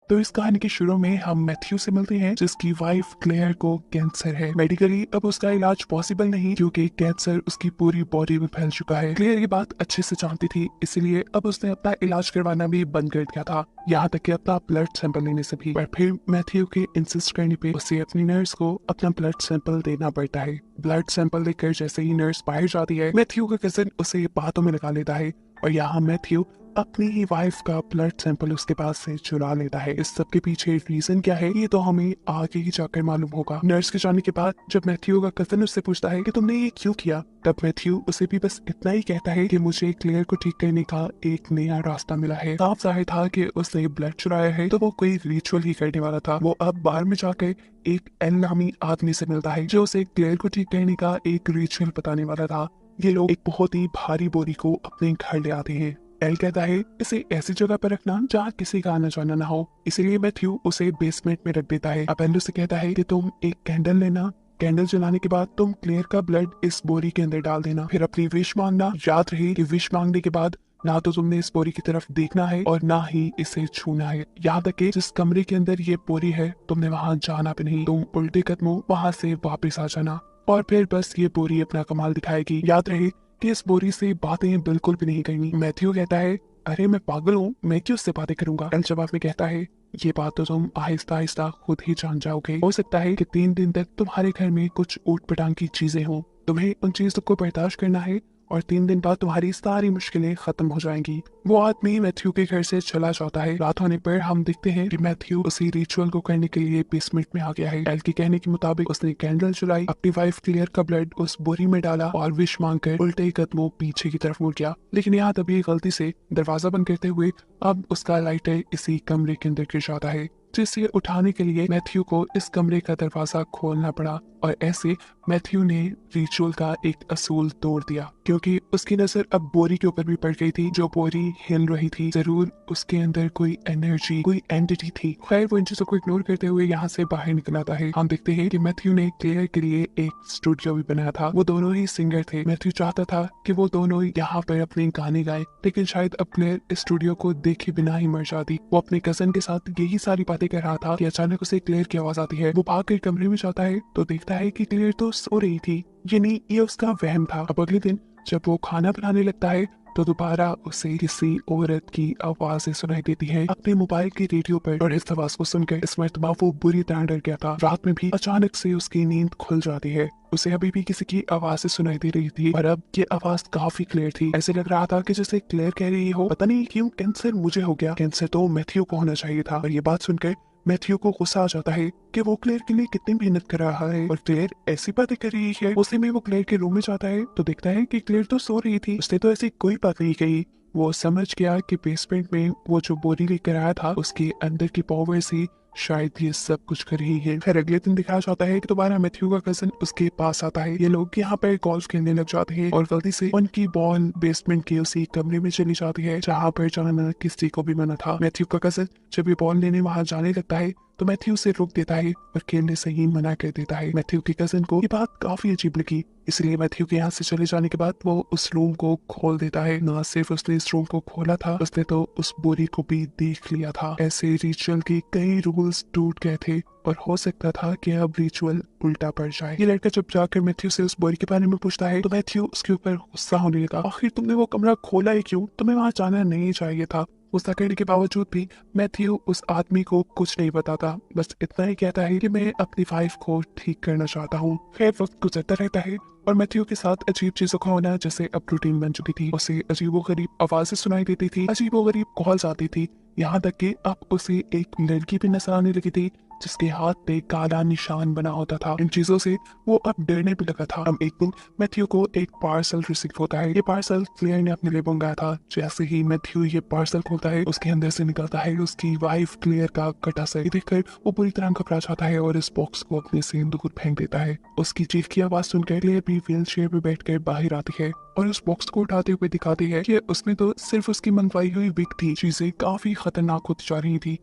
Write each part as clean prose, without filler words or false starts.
तो इस कहानी के शुरू में हम मैथ्यू से मिलते हैं जिसकी वाइफ क्लेयर को कैंसर है। मेडिकली अब उसका इलाज पॉसिबल नहीं क्योंकि कैंसर उसकी पूरी बॉडी में फैल चुका है। क्लेयर ये बात अच्छे से जानती थी, इसलिए अब उसने अपना इलाज करवाना भी बंद कर दिया था, यहाँ तक कि अपना ब्लड सैंपल लेने से भी। पर फिर मैथ्यू के इंसिस्ट करने पे उसे अपनी नर्स को अपना ब्लड सैंपल देना पड़ता है। ब्लड सैंपल लेकर जैसे ही नर्स बाहर जाती है, मैथ्यू का कजन उसे बातों में लगा लेता है और यहाँ मैथ्यू अपनी ही वाइफ का ब्लड सैंपल उसके पास से चुरा लेता है। इस सब के पीछे रीजन क्या है ये तो हमें आगे ही जाकर मालूम होगा। नर्स के जाने के बाद जब मैथ्यू का कजन उससे पूछता है कि तुमने ये क्यों किया, तब मैथ्यू उसे भी बस इतना ही कहता है कि मुझे क्लेयर को ठीक करने का एक नया रास्ता मिला है। साफ जाहिर था कि उसने ब्लड चुराया है तो वो कोई रिचुअल ही करने वाला था। वो अब बाहर में जाकर एक एल नामी आदमी से मिलता है जो उसे क्लेयर को ठीक करने का एक रिचुअल बताने वाला था। ये लोग एक बहुत ही भारी बोरी को अपने घर ले आते हैं। एल कहता है इसे ऐसी जगह पर रखना जहाँ किसी का आना जाना ना हो, इसीलिए मैथ्यू उसे बेसमेंट में रख देता है। अब एल उसे कहता है कि तुम एक कैंडल लेना, कैंडल जलाने के बाद तुम क्लेयर का ब्लड इस बोरी के अंदर डाल देना, फिर अपनी विश मांगना। याद रहे कि विश मांगने के बाद ना तो तुमने इस बोरी की तरफ देखना है और ना ही इसे छूना है। याद रखे जिस कमरे के अंदर ये बोरी है तुमने वहाँ जाना भी नहीं, तुम उल्टे कदमों वहाँ से वापस आ जाना और फिर बस ये बोरी अपना कमाल दिखाएगी। याद रहे कि इस बोरी से बातें बिल्कुल भी नहीं करनी। मैथ्यू कहता है अरे मैं पागल हूँ, मैं क्यों उससे बातें करूंगा। एल जवाब में कहता है ये बात तो तुम आहिस्ता आहिस्ता खुद ही जान जाओगे। हो सकता है कि 3 दिन तक तुम्हारे घर में कुछ ऊट पटांग की चीजें हों, तुम्हें उन चीजों को बर्दाश्त करना है और 3 दिन बाद तुम्हारी सारी मुश्किलें खत्म हो जाएंगी। वो आदमी मैथ्यू के घर से चला जाता है। रात होने पर हम देखते हैं कि मैथ्यू उसी रिचुअल को करने के लिए बेसमेंट में आ गया है। एल के कहने के मुताबिक उसने कैंडल जलाई, अपनी वाइफ क्लियर का ब्लड उस बोरी में डाला और विश मांगकर उल्टे कदमों पीछे की तरफ मुड़ गया। लेकिन यहाँ तभी गलती से दरवाजा बंद करते हुए अब उसका लाइटर इसी कमरे के अंदर गिर जाता है, जिसे उठाने के लिए मैथ्यू को इस कमरे का दरवाजा खोलना पड़ा और ऐसे मैथ्यू ने रिचुअल का एक असूल तोड़ दिया क्योंकि उसकी नजर अब बोरी के ऊपर भी पड़ गई थी। जो बोरी हिल रही थी जरूर उसके अंदर कोई एनर्जी, कोई एंटिटी थी। खैर वो इन चीजों को इग्नोर करते हुए यहाँ से बाहर निकल आता है। हम देखते हैं कि मैथ्यू ने क्लेयर के लिए एक स्टूडियो भी बनाया था। वो दोनों ही सिंगर थे। मैथ्यू चाहता था कि वो दोनों यहाँ पर अपने गाने गाए, लेकिन शायद अब क्लेयर इस स्टूडियो को देखे बिना ही मर जाती। वो अपने कजन के साथ यही सारी बातें कर रहा था कि अचानक उसे क्लेयर की आवाज आती है। वो भागकर कमरे में जाता है तो देखता है कि क्लेयर तो सो रही थी, यानी ये उसका वहम था। अब अगले दिन जब वो खाना बनाने लगता है तो दोबारा उसे किसी औरत की आवाजें सुनाई देती हैं अपने मोबाइल के रेडियो पर और इस आवाज को सुनकर इस मर्तबा वो बुरी तरह डर गया था। रात में भी अचानक से उसकी नींद खुल जाती है। उसे अभी भी किसी की आवाजें सुनाई दे रही थी और अब ये आवाज काफी क्लियर थी। ऐसे लग रहा था कि जैसे क्लियर कह रही हो पता नहीं क्यों कैंसर मुझे हो गया, कैंसर तो मैथ्यू को होना चाहिए था। और ये बात सुनकर मैथ्यू को गुस्सा आ जाता है कि वो क्लेयर के लिए कितनी मेहनत कर रहा है और क्लेयर ऐसी बातें कर रही है। उसी में वो क्लेयर के रूम में जाता है तो देखता है कि क्लेयर तो सो रही थी, उसने तो ऐसी कोई बात नहीं कही। वो समझ गया कि बेसमेंट में वो जो बोरी लेकर आया था उसके अंदर की पावर से शायद ये सब कुछ कर रही है। फिर अगले दिन दिखाया जाता है कि दोबारा मैथ्यू का कजन उसके पास आता है। ये लोग यहाँ पर गोल्फ खेलने लग जाते हैं और गलती से उनकी बॉल बेसमेंट के उसी कमरे में चली जाती है जहाँ पर जाना किसी को भी मना था। मैथ्यू का कजन जब ये बॉल लेने वहां जाने लगता है तो मैथ्यू उसे रोक देता है और खेलने से ही मना कर देता है। मैथ्यू के कजन को ये बात काफी अजीब लगी, इसलिए मैथ्यू के यहाँ से चले जाने के बाद वो उस रूम को खोल देता है। न सिर्फ उसने इस रूम को खोला था, उसने तो उस बोरी को भी देख लिया था। ऐसे रिचुअल के कई रूल्स टूट गए थे और हो सकता था कि अब रिचुअल उल्टा पड़ जाए। ये लड़का जब जाकर मैथ्यू से उस बोरी के बारे में पूछता है तो मैथ्यू उसके ऊपर गुस्सा होने लगा। आखिर तुमने वो कमरा खोला ही क्यों, तुम्हें वहां जाना नहीं चाहिए था। गुस्सा करने के बावजूद भी मैथ्यू उस आदमी को कुछ नहीं बताता, बस इतना ही कहता है कि मैं अपनी वाइफ को ठीक करना चाहता हूँ। खैर वक्त गुजरता रहता है और मैथ्यू के साथ अजीब चीजों का होना जैसे अब रूटीन बन चुकी थी। उसे अजीबोगरीब आवाजें सुनाई देती थी, अजीबोगरीब कॉल्स आती थी, यहाँ तक कि अब उसे एक लड़की भी नजर आने लगी थी जिसके हाथ पे काला निशान बना होता था। इन चीजों से वो अब डरने भी लगा था। अब एक दिन मैथ्यू को एक पार्सल रिसीव होता है। ये पार्सल क्लेयर ने अपने लिए मंगाया था। जैसे ही मैथ्यू ये पार्सल खोलता है उसके अंदर से निकलता है उसकी वाइफ क्लेयर का कटा सर। देखकर वो पूरी तरह घबरा जाता है और इस बॉक्स को अपने से दूर फेंक देता है। उसकी चीख की आवाज सुनकर क्लेयर भी व्हील चेयर में बैठकर बाहर आती है और उस बॉक्स को उठाते हुए दिखाती है कि उसमें तो सिर्फ उसकी मंगवाई हुई विग थी। चीजें काफी खतरनाक होती जा रही थी।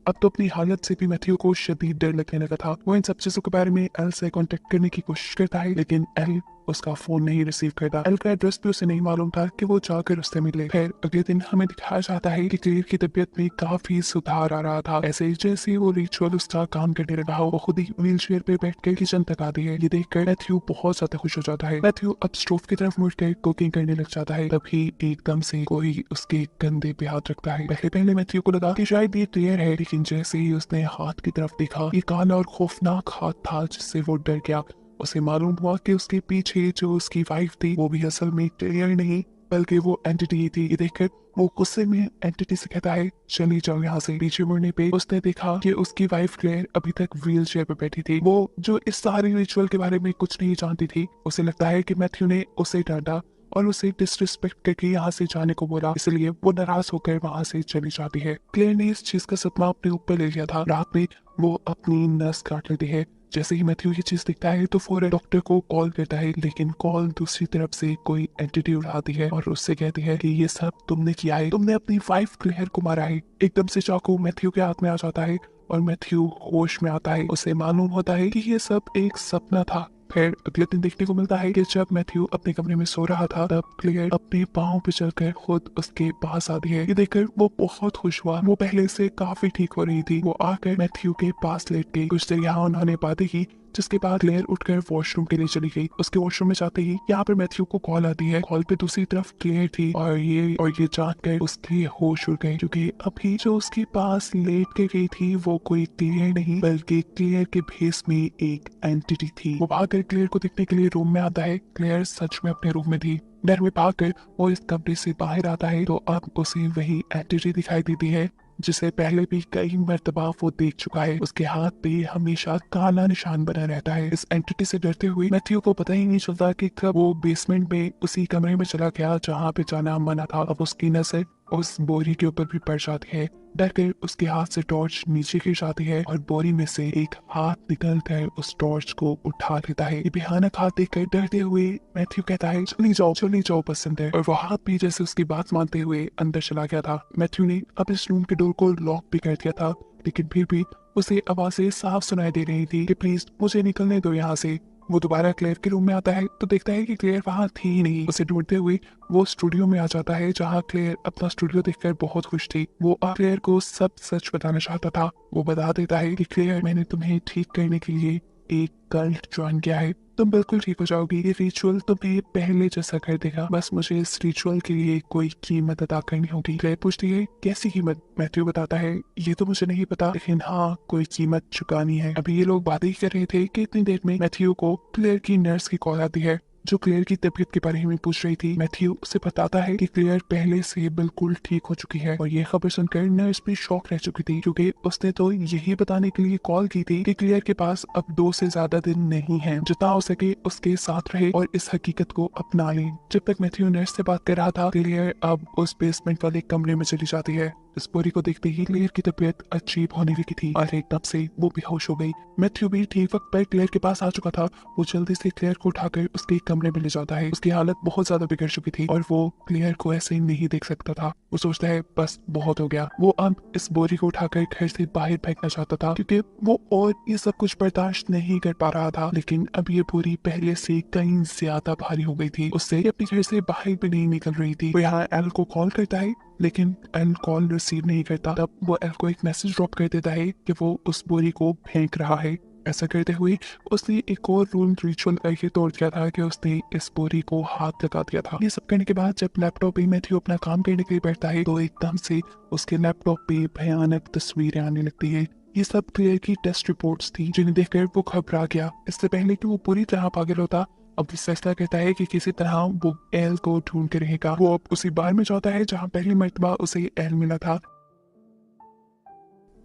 अब तो अपनी हालत से भी मैथ्यू को शदीद डर लगने लगा था। वो इन सब चीजों के बारे में एल से कांटेक्ट करने की कोशिश करता है लेकिन एल उसका फोन नहीं रिसीव करता। एल का एड्रेस भी उसे नहीं मालूम था कि वो जाकर उससे मिले। फिर अगले दिन हमें दिखाया जाता है कि क्लेयर की तबीयत में काफी सुधार आ रहा था। ऐसे ही जैसे वो रिचुअल उसका काम करने लगा हो, वो खुद ही व्हील चेयर पे बैठ कर किचन तक आती है। ये देखकर मैथ्यू बहुत ज्यादा खुश हो जाता है। मैथ्यू अब स्टोव की तरफ मुड़कर कुकिंग करने लग जाता है। तभी एकदम से कोई उसके कंधे पे हाथ रखता है। पहले पहले मैथ्यू को लगा कि शायद ये क्लेयर है, लेकिन जैसे ही उसने हाथ की तरफ देखा, ये काला और खौफनाक हाथ था जिससे वो डर गया। उसे मालूम हुआ कि उसके पीछे जो उसकी वाइफ थी वो भी असल में क्लेयर नहीं बल्कि वो एंटिटी थी। ये देखकर वो गुस्से में एंटिटी से कहता है चली जाओ यहाँ से। पीछे मुड़ने पे उसने देखा कि उसकी वाइफ क्लेयर अभी तक व्हील चेयर पे बैठी थी। वो जो इस सारे रिचुअल के बारे में कुछ नहीं जानती थी। उसे लगता है कि मैथ्यू ने उसे डांटा और उसे डिसरिस्पेक्ट करके यहाँ से जाने को बोला, इसलिए वो नाराज होकर वहाँ से चली जाती है। क्लेयर ने इस चीज का सदमा अपने ऊपर ले लिया था। रात में वो अपनी नस काट लेती है। जैसे ही मैथ्यू ये चीज दिखता है तो फौरन डॉक्टर को कॉल करता है, लेकिन कॉल दूसरी तरफ से कोई एंटिटी उठाती है और उससे कहती है कि ये सब तुमने किया है, तुमने अपनी वाइफ क्लेयर को मारा है। एकदम से चाकू मैथ्यू के हाथ में आ जाता है और मैथ्यू होश में आता है। उसे मालूम होता है कि ये सब एक सपना था। फिर अगले दिन देखने को मिलता है कि जब मैथ्यू अपने कमरे में सो रहा था तब क्लेयर अपने पाँव पे चलकर खुद उसके पास आती है। ये देखकर वो बहुत खुश हुआ। वो पहले से काफी ठीक हो रही थी। वो आकर मैथ्यू के पास लेट गई। कुछ देर यहाँ उन्होंने बातें की, जिसके बाद क्लेयर उठकर वॉशरूम के लिए चली गई। उसके वॉशरूम में जाते ही यहाँ पर मैथ्यू को कॉल आती है। कॉल पे दूसरी तरफ क्लेयर थी और ये जानकर उसके होश उड़ गए, क्योंकि अभी जो उसके पास लेट के गई थी वो कोई क्लेयर नहीं बल्कि क्लेयर के भेस में एक एंटिटी थी। वो भागकर क्लेयर को देखने के लिए रूम में आता है। क्लेयर सच में अपने रूम में थी। डर में भागकर वो इस कमरे से बाहर आता है तो अब उसे वही एंटिटी दिखाई देती है जिसे पहले भी कई मर्तबा वो देख चुका है। उसके हाथ पे हमेशा काला निशान बना रहता है। इस एंटिटी से डरते हुए मैथ्यू को पता ही नहीं चलता कि कब वो बेसमेंट में उसी कमरे में चला गया जहाँ पे जाना मना था। अब उसकी नजर उस बोरी के ऊपर भी पड़ जाती है। डर कर उसके हाथ से टॉर्च नीचे गिर जाती है और बोरी में से एक हाथ निकल कर उस टॉर्च को उठा लेता है। ये भयानक हाथ देखकर डरते हुए मैथ्यू कहता है चली जाओ पसंद है, और वो हाथ भी जैसे उसकी बात मानते हुए अंदर चला गया था। मैथ्यू ने अब इस रूम के डोर को लॉक भी कर दिया था, लेकिन फिर भी उसे आवाजें साफ सुनाई दे रही थी कि प्लीज मुझे निकलने दो यहाँ से। वो दोबारा क्लेयर के रूम में आता है तो देखता है कि क्लेयर वहाँ थी ही नहीं। उसे ढूंढते हुए वो स्टूडियो में आ जाता है जहाँ क्लेयर अपना स्टूडियो देखकर बहुत खुश थी। वो क्लेयर को सब सच बताना चाहता था। वो बता देता है कि क्लेयर, मैंने तुम्हें ठीक करने के लिए एक कल्ट ज्वाइन किया है, तुम बिल्कुल ठीक हो जाओगी। ये रिचुअल तुम्हें पहले जैसा कर देगा, बस मुझे इस रिचुअल के लिए कोई कीमत अदा करनी होगी। क्लेयर पूछती है कैसी कीमत? मैथ्यू बताता है ये तो मुझे नहीं पता, लेकिन हाँ कोई कीमत चुकानी है। अभी ये लोग बातें ही कर रहे थे कि इतनी देर में मैथ्यू को क्लेयर की नर्स की कॉल आती है जो क्लेयर की तबीयत के बारे में पूछ रही थी। मैथ्यू उसे बताता है कि क्लेयर पहले से बिल्कुल ठीक हो चुकी है, और ये खबर सुनकर नर्स भी शॉक रह चुकी थी, क्योंकि उसने तो यही बताने के लिए कॉल की थी कि क्लेयर के पास अब 2 से ज्यादा दिन नहीं है। जितना हो सके उसके साथ रहे और इस हकीकत को अपना ले। जब तक मैथ्यू नर्स से बात कर रहा था, क्लेयर अब उस बेसमेंट वाले कमरे में चली जाती है। इस बोरी को देखते ही क्लेयर की तबीयत अजीब होने लगी थी और एकदम से वो बेहोश हो गई। मैथ्यू भी ठीक वक्त पर क्लेयर के पास आ चुका था। वो जल्दी से क्लेयर को उठाकर उसके कमरे में ले जाता है। उसकी हालत बहुत ज्यादा बिगड़ चुकी थी और वो क्लेयर को ऐसे ही नहीं देख सकता था। वो सोचता है बस बहुत हो गया। वो अब इस बोरी को उठाकर घर से बाहर फेंकना चाहता था, क्योंकि वो और ये सब कुछ बर्दाश्त नहीं कर पा रहा था। लेकिन अब ये बोरी पहले से कहीं ज्यादा भारी हो गई थी। उससे अपने घर से बाहर भी नहीं निकल रही थी। वो यहाँ एल को कॉल करता है, लेकिन एल कॉल रिसीव नहीं करता। तब वो एल को एक मैसेज ड्रॉप कर देता है कि वो उस बोरी को फेंक रहा है। ऐसा करते हुए उसने एक और रूल रिचुअल करके तोड़ दिया था कि उसने इस बोरी को हाथ लगा दिया था। ये सब करने के बाद जब लैपटॉप पे मैथ्यू अपना काम करने के लिए बैठता है तो एकदम से उसके लैपटॉप पे भयानक तस्वीरें आने लगती है। ये सब क्लियर की टेस्ट रिपोर्ट्स थी, जिन्हें देखकर वो घबरा गया। इससे पहले कि वो पूरी तरह पागल होता, अब वो फैसला करता है कि किसी तरह वो एल को ढूंढ के रहेगा। वो अब उसी बार में जाता है जहाँ पहली मर्तबा उसे एल मिला था।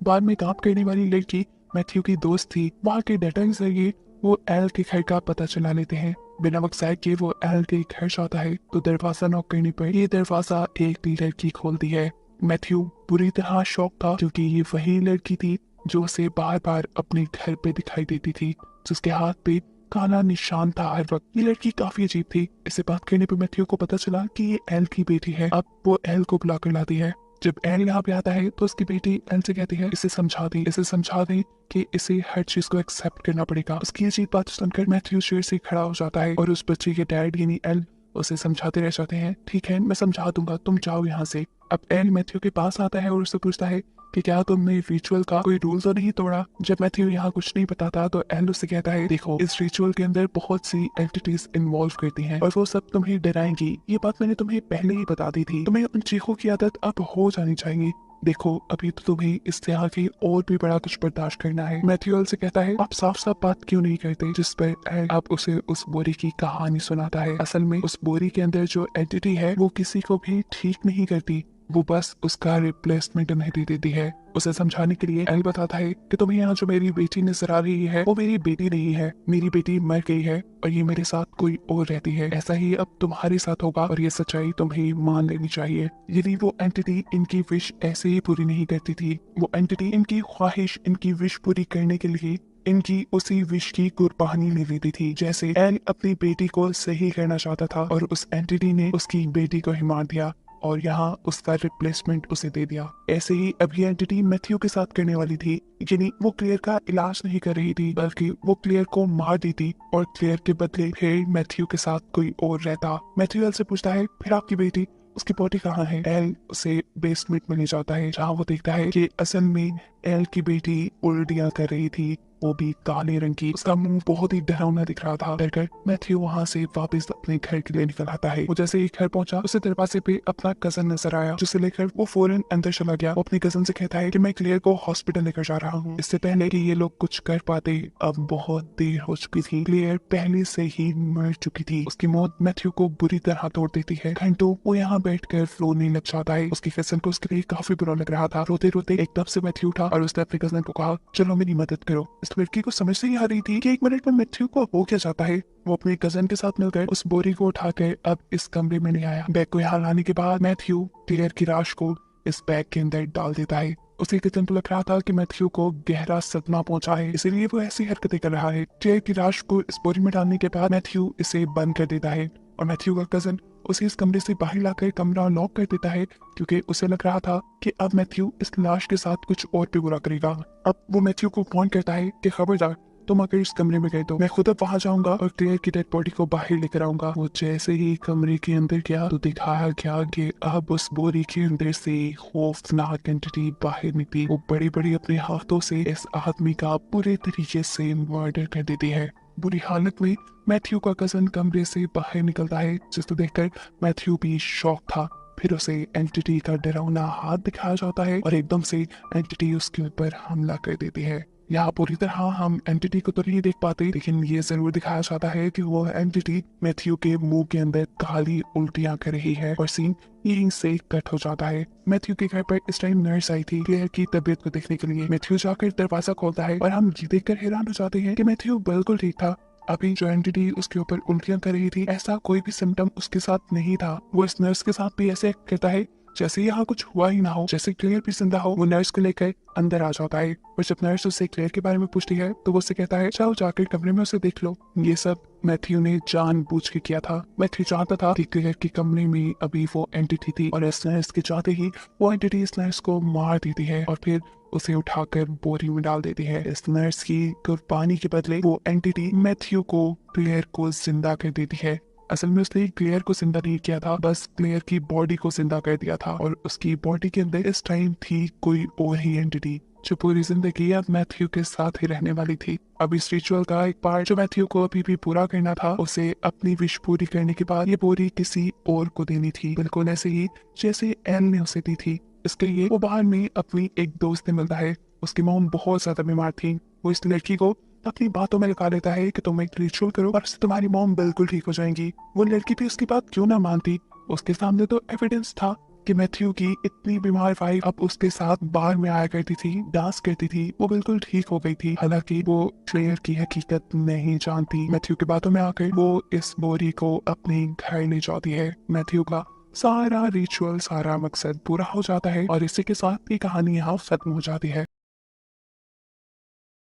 बार में काम करने वाली लड़की मैथ्यू की दोस्त थी। वहाँ के डाटा के जरिए वो एल के घर का पता चला लेते हैं। बिना वक्त जाए के वो एल के घर जाता है तो दरवाजा नॉक करने पर ये दरवाजा एक लड़की खोलती है। मैथ्यू पूरी तरह शॉक था, क्योंकि ये वही लड़की थी जो उसे बार बार अपने घर पे दिखाई देती थी, जिसके हाथ पे काला निशान था हर वक्त। ये लड़की काफी अजीब थी। इसे बात करने पर मैथ्यू को पता चला कि ये एल की बेटी है। अब वो एल को बुला कर लाती है। जब एल यहाँ पे आता है तो उसकी बेटी एल से कहती है इसे समझा दे कि इसे हर चीज को एक्सेप्ट करना पड़ेगा। उसकी ये बात सुनकर मैथ्यू शेर से खड़ा हो जाता है और उस बच्चे के डैड यानी एल उसे समझाते रह जाते हैं, ठीक है मैं समझा दूंगा, तुम जाओ यहाँ से। अब एल मैथ्यू के पास आता है और उससे पूछता है कि क्या तुमने रिचुअल का कोई रूल तो नहीं तोड़ा। जब मैथ्यू यहाँ कुछ नहीं बताता तो एल उससे कहता है देखो इस रिचुअल के अंदर बहुत सी एंटिटीज इन्वॉल्व करती हैं और वो सब तुम्हें डराएंगी। ये बात मैंने तुम्हें पहले ही बता दी थी। तुम्हें उन चीखों की आदत अब हो जानी चाहिए। देखो अभी तो तुम्हें इससे आगे और भी बड़ा कुछ बर्दाश्त करना है। मैथ्यू एल से कहता है आप साफ साफ बात क्यों नहीं करते, जिस पर एल आप उसे उस बोरी की कहानी सुनाता है। असल में उस बोरी के अंदर जो एंटिटी है वो किसी को भी ठीक नहीं करती, वो बस उसका रिप्लेसमेंट उन्हें दे देती है। उसे समझाने के लिए एल बताता है कि तुम्हें यहाँ जो मेरी बेटी नजर आ रही है वो मेरी बेटी नहीं है, मेरी बेटी मर गई है और ये मेरे साथ कोई और रहती है। ऐसा ही अब तुम्हारे साथ होगा और ये सच्चाई तुम्हें मान लेनी चाहिए। यदि वो एंटिटी इनकी विश ऐसे ही पूरी नहीं करती थी, वो एंटिटी इनकी ख्वाहिश इनकी विश पूरी करने के लिए इनकी उसी विश की कुर्बानी ले लेती थी। जैसे एल अपनी बेटी को सही करना चाहता था और उस एंटिटी ने उसकी बेटी को ही मार दिया और यहाँ उसका रिप्लेसमेंट उसे दे दिया। ऐसे ही अभी एंटिटी मैथ्यू के साथ करने वाली थी, यानी वो क्लियर का इलाज नहीं कर रही थी बल्कि वो क्लियर को मार देती और क्लियर के बदले फिर मैथ्यू के साथ कोई और रहता। मैथ्यू एल से पूछता है फिर आपकी बेटी उसकी बॉडी कहाँ है। एल उसे बेसमेंट में ले जाता है जहाँ वो देखता है कि असल में एल की बेटी उल्टियां कर रही थी, वो भी काले रंग की। उसका मुंह बहुत ही डरावना दिख रहा था। डरकर मैथ्यू वहाँ से वापस अपने घर के लिए निकल आता है। वो जैसे ही घर पहुंचा उसे दरवाजे पे अपना कजन नजर आया, जिसे लेकर वो फौरन अंदर चला गया। वो अपने कजन से कहता है कि मैं क्लियर को हॉस्पिटल लेकर जा रहा हूँ। इससे पहले कि ये लोग कुछ कर पाते अब बहुत देर हो चुकी थी। क्लियर पहले से ही मर चुकी थी। उसकी मौत मैथ्यू को बुरी तरह तोड़ देती है। घंटों वो यहाँ बैठकर रोने लग जाता है। उसकी कजन को उसके लिए काफी बुरा लग रहा था। रोते रोते एकदम से मैथ्यू उठा और उसने अपने कजन को कहा चलो मेरी मदद करो। इस लड़की को समझ नहीं आ रही थी कि 1 मिनट में मैथ्यू को हो क्या जाता है। वो अपने कजन के साथ मिलकर उस बोरी को उठाकर अब इस कमरे में ले आया। बैग को यहाँ लाने के बाद मैथ्यू क्लियर की लाश को इस बैग के अंदर डाल देता है। उसके कजन को लग रहा था कि मैथ्यू को गहरा सदमा पहुंचा है, इसलिए वो ऐसी हरकतें कर रहा है। क्लियर की लाश को इस बोरी में डालने के बाद मैथ्यू इसे बंद कर देता है और मैथ्यू का कजन उसे इस कमरे से बाहर लाकर कमरा लॉक कर देता है, क्योंकि उसे लग रहा था कि अब मैथ्यू इस लाश के साथ कुछ और भी बुरा करेगा। अब वो मैथ्यू को फोन करता है कि खबरदार तुम अगर इस कमरे में गए तो मैं खुद अब वहां जाऊंगा और क्लियर की डेड बॉडी को बाहर लेकर आऊंगा। वो जैसे ही कमरे के अंदर गया तो दिखाया गया कि अब उस बोरी के अंदर से खौफनाक एंटिटी बाहर निकली। वो बड़ी बड़ी अपने हाथों से इस आदमी का पूरे तरीके से मर्डर कर देती है। बुरी हालत में मैथ्यू का कजन कमरे से बाहर निकलता है, जिसको देखकर मैथ्यू भी शॉक था। फिर उसे एंटिटी का डरावना हाथ दिखाया जाता है और एकदम से एंटिटी उसके ऊपर हमला कर देती है। यहाँ पूरी तरह हम एंटिटी को तो नहीं देख पाते, लेकिन ये जरूर दिखाया जाता है कि वो एंटिटी मैथ्यू के मुंह के अंदर काली उल्टियां कर रही है और सीन यहीं से कट हो जाता है। मैथ्यू के घर पर इस टाइम नर्स आई थी क्लियर की तबीयत को देखने के लिए। मैथ्यू जाकर दरवाजा खोलता है और हम ये देखकर हैरान हो जाते हैं कि मैथ्यू बिल्कुल ठीक था। अभी जो एंटिटी उसके ऊपर उल्टियां कर रही थी ऐसा कोई भी सिम्टम उसके साथ नहीं था। वो इस नर्स के साथ भी ऐसे एक्ट करता है जैसे यहाँ कुछ हुआ ही ना हो, जैसे क्लियर भी जिंदा हो। वो नर्स को लेकर अंदर आ जाता है और जब नर्स उससे क्लियर के बारे में पूछती है तो वो उससे कहता है जाओ जाकर कमरे में उसे देख लो। ये सब मैथ्यू ने जानबूझ के किया था। मैथ्यू चाहता था कि क्लियर के कमरे में अभी वो एंटिटी थी और इस नर्स के चाहते ही वो एंटिटी इस नर्स को मार देती है और फिर उसे उठाकर बोरी में डाल देती है। इस नर्स की कुर्बानी के बदले वो एंटिटी मैथ्यू को क्लियर को जिंदा कर देती है। असल में उसने क्लियर को जिंदा नहीं किया था, बस क्लियर की बॉडी को जिंदा कर दिया था और उसकी बॉडी के अंदर इस टाइम थी कोई और ही एंटिटी जो पूरी जिंदगी अब मैथ्यू के साथ ही रहने वाली थी। अब इस रिचुअल का एक पार्ट जो मैथ्यू को अभी भी पूरा करना था, उसे अपनी विश पूरी करने के बाद ये बोरी किसी और को देनी थी, बिल्कुल ऐसे ही जैसे एल ने उसे दी थी। इसके लिए वो बाहर में अपनी एक दोस्त से मिलता है। उसकी मॉम बहुत ज्यादा बीमार थी। वो इस लड़की को अपनी बातों में लगा लेता है कि तुम एक रिचुअल करो और उससे तुम्हारी मॉम बिल्कुल ठीक हो जाएंगी। वो लड़की भी उसकी बात क्यों ना मानती, उसके सामने तो एविडेंस था कि मैथ्यू की इतनी बीमार वाइफ अब उसके साथ बार में आया करती थी, डांस करती थी, वो बिल्कुल ठीक हो गई थी। हालांकि वो क्लियर की हकीकत नहीं जानती। मैथ्यू की बातों में आकर वो इस बोरी को अपने घर ले जाती है। मैथ्यू का सारा रिचुअल, सारा मकसद पूरा हो जाता है और इसी के साथ ये कहानी यहाँ खत्म हो जाती है।